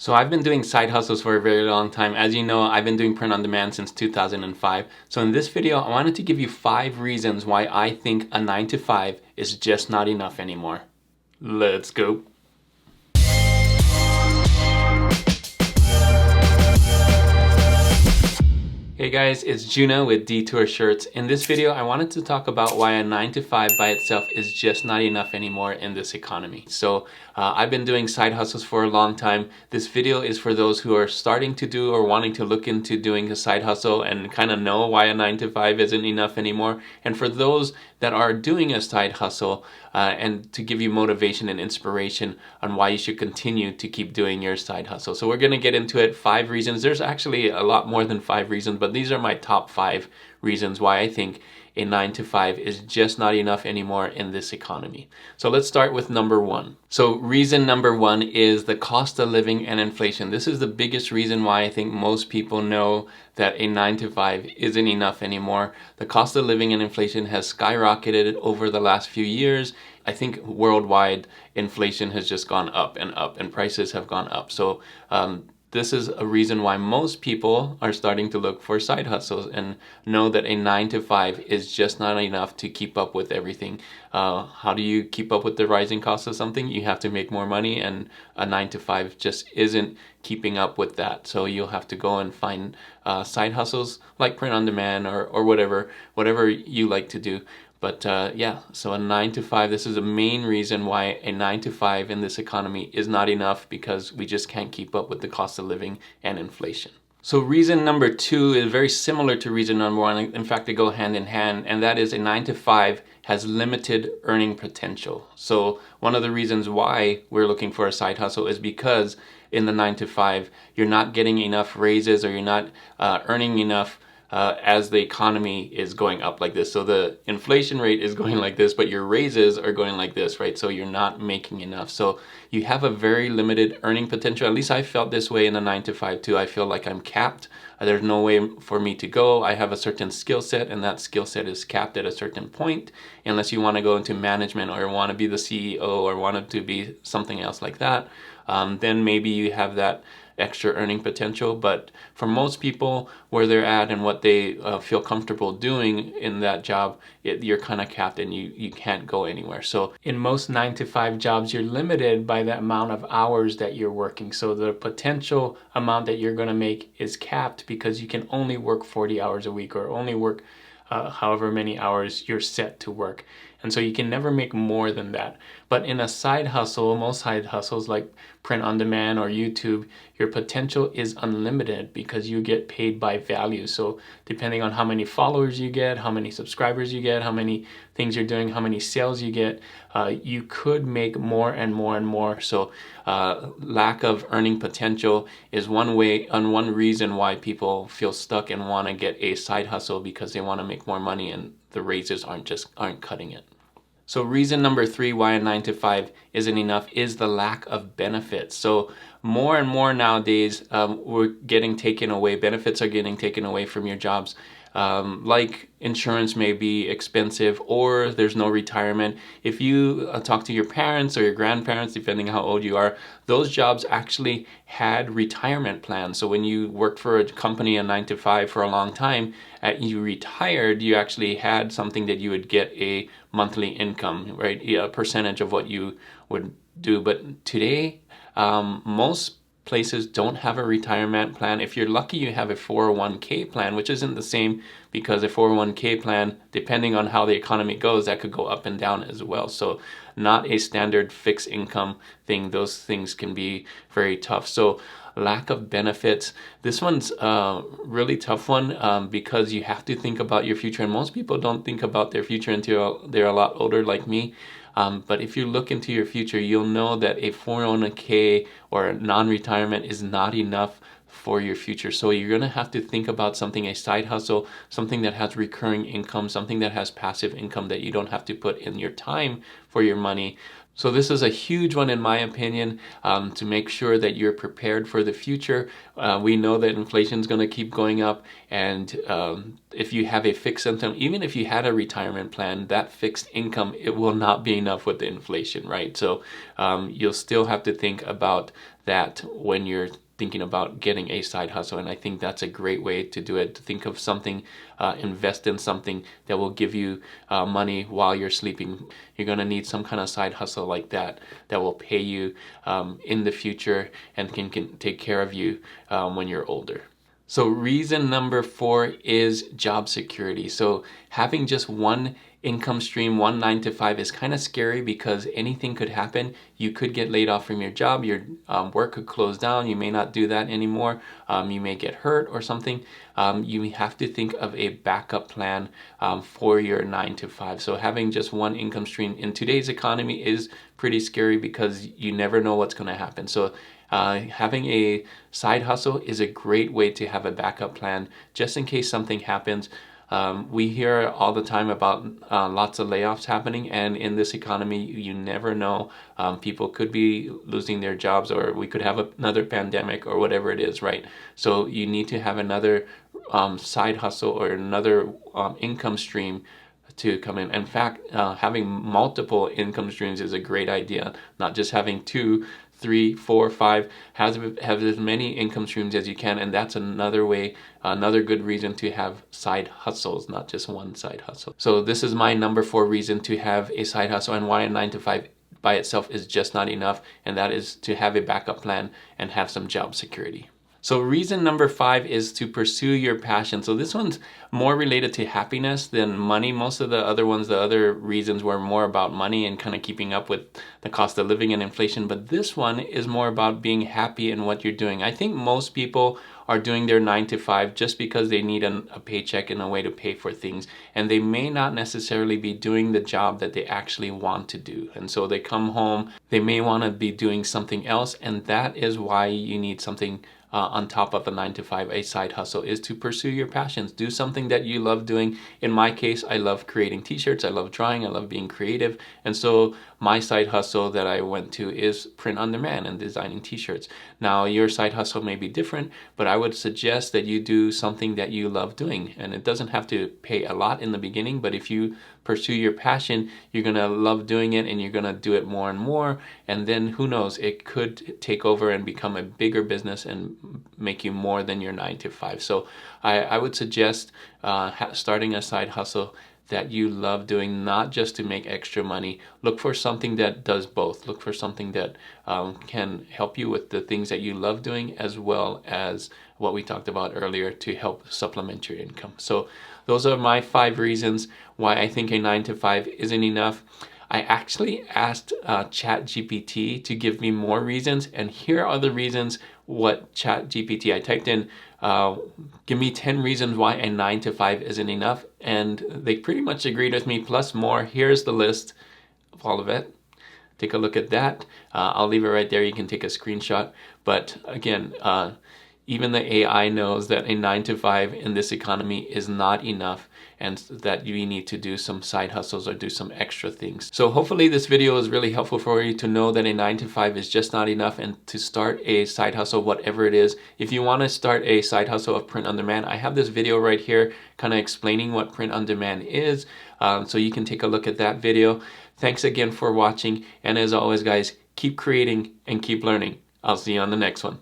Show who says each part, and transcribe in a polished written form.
Speaker 1: So I've been doing side hustles for a very long time. As you know, I've been doing print on demand since 2005. So in this video, I wanted to give you 5 reasons why I think a 9 to 5 is just not enough anymore. Let's go. Hey guys, it's Juna with Detour Shirts. In this video, I wanted to talk about why a 9 to 5 by itself is just not enough anymore in this economy. So I've been doing side hustles for a long time. This video is for those who are starting to do or wanting to look into doing a side hustle and kind of know why a 9 to 5 isn't enough anymore. And for those that are doing a side hustle and to give you motivation and inspiration on why you should continue to keep doing your side hustle. So we're going to get into it. 5 reasons. There's actually a lot more than 5 reasons, but these are my top 5 reasons why I think a 9 to 5 is just not enough anymore in this economy. So let's start with number 1. So reason number 1 is the cost of living and inflation. This is the biggest reason why I think most people know that a 9 to 5 isn't enough anymore. The cost of living and inflation has skyrocketed over the last few years. I think worldwide inflation has just gone up and prices have gone up. So this is a reason why most people are starting to look for side hustles and know that a 9 to 5 is just not enough to keep up with everything. How do you keep up with the rising cost of something? You have to make more money, and a 9 to 5 just isn't keeping up with that. So you'll have to go and find side hustles like print on demand or whatever you like to do. But yeah, so a 9 to 5, this is the main reason why a 9 to 5 in this economy is not enough, because we just can't keep up with the cost of living and inflation. So reason number 2 is very similar to reason number 1. In fact, they go hand in hand, and that is a 9 to 5 has limited earning potential. So one of the reasons why we're looking for a side hustle is because in the 9 to 5, you're not getting enough raises, or you're not earning enough as the economy is going up like this. So the inflation rate is going like this, but your raises are going like this, right? So you're not making enough. So you have a very limited earning potential. At least I felt this way in the 9 to 5 too. I feel like I'm capped. There's no way for me to go. I have a certain skill set, and that skill set is capped at a certain point, unless you want to go into management or want to be the CEO or want to be something else like that. Then maybe you have that extra earning potential. But for most people, where they're at and what they feel comfortable doing in that job, you're kind of capped and you can't go anywhere. So in most 9 to 5 jobs, you're limited by the amount of hours that you're working. So the potential amount that you're going to make is capped, because you can only work 40 hours a week, or only work however many hours you're set to work. And so you can never make more than that. But in a side hustle, most side hustles like print on demand or YouTube, your potential is unlimited, because you get paid by value. So depending on how many followers you get, how many subscribers you get, how many things you're doing, how many sales you get, you could make more and more and more. So lack of earning potential is one reason why people feel stuck and want to get a side hustle, because they want to make more money and the raises aren't cutting it. So reason number 3 why a 9 to 5 isn't enough is the lack of benefits. So more and more nowadays, we're getting taken away. Benefits are getting taken away from your jobs. Like insurance may be expensive, or there's no retirement. If you talk to your parents or your grandparents, depending how old you are, those jobs actually had retirement plans. So when you worked for a company, a 9 to 5 for a long time, you retired, you actually had something that you would get a monthly income, right? A percentage of what you would do. But today, most places don't have a retirement plan. If you're lucky, you have a 401k plan, which isn't the same, because a 401k plan, depending on how the economy goes, that could go up and down as well. So not a standard fixed income thing. Those things can be very tough. So lack of benefits. This one's a really tough one, because you have to think about your future, and most people don't think about their future until they're a lot older like me. But if you look into your future, you'll know that a 401k or non-retirement is not enough for your future. So you're going to have to think about something, a side hustle, something that has recurring income, something that has passive income that you don't have to put in your time for your money. So this is a huge one in my opinion, to make sure that you're prepared for the future. We know that inflation is going to keep going up, and if you have a fixed income, even if you had a retirement plan, that fixed income, it will not be enough with the inflation, right? So you'll still have to think about that when you're thinking about getting a side hustle. And I think that's a great way to do it, to think of something, invest in something that will give you money while you're sleeping. You're going to need some kind of side hustle like that that will pay you in the future and can take care of you when you're older. So reason number 4 is job security. So having just one income stream, one 9 to 5 is kind of scary because anything could happen. You could get laid off from your job, your work could close down, you may not do that anymore, you may get hurt or something. You have to think of a backup plan for your 9 to 5. So having just one income stream in today's economy is pretty scary because you never know what's going to happen. So having a side hustle is a great way to have a backup plan just in case something happens. We hear all the time about lots of layoffs happening, and in this economy, you never know. People could be losing their jobs, or we could have another pandemic or whatever it is, right? So you need to have another side hustle or another income stream to come in. In fact, having multiple income streams is a great idea, not just having 2, 3, 4, 5. Have as many income streams as you can, and that's another way, another good reason to have side hustles, not just one side hustle. So this is my number 4 reason to have a side hustle, and why a 9 to 5 by itself is just not enough, and that is to have a backup plan and have some job security. So reason number 5 is to pursue your passion. So this one's more related to happiness than money. Most of the other ones, the other reasons were more about money and kind of keeping up with the cost of living and inflation. But this one is more about being happy in what you're doing. I think most people are doing their 9 to 5 just because they need a paycheck and a way to pay for things. And they may not necessarily be doing the job that they actually want to do. And so they come home, they may want to be doing something else. And that is why you need something on top of a 9 to 5, a side hustle, is to pursue your passions. Do something that you love doing. In my case, I love creating t-shirts, I love drawing, I love being creative. And so my side hustle that I went to is print on demand and designing t-shirts. Now your side hustle may be different, but I would suggest that you do something that you love doing. And it doesn't have to pay a lot in the beginning, but if you pursue your passion, you're gonna love doing it and you're gonna do it more and more. And then who knows, it could take over and become a bigger business and make you more than your 9 to 5. So I would suggest starting a side hustle that you love doing, not just to make extra money. Look for something that does both. Look for something that can help you with the things that you love doing, as well as what we talked about earlier, to help supplement your income. So those are my 5 reasons why I think a 9 to 5 isn't enough. I actually asked ChatGPT to give me more reasons, and here are the reasons what ChatGPT, I typed in, give me 10 reasons why a 9 to 5 isn't enough, and they pretty much agreed with me, plus more. Here's the list of all of it. Take a look at that. I'll leave it right there. You can take a screenshot. But again, even the AI knows that a 9 to 5 in this economy is not enough, and that you need to do some side hustles or do some extra things. So hopefully this video is really helpful for you to know that a 9 to 5 is just not enough, and to start a side hustle, whatever it is. If you want to start a side hustle of print on demand, I have this video right here kind of explaining what print on demand is, so you can take a look at that video. Thanks again for watching, and as always guys, keep creating and keep learning. I'll see you on the next one.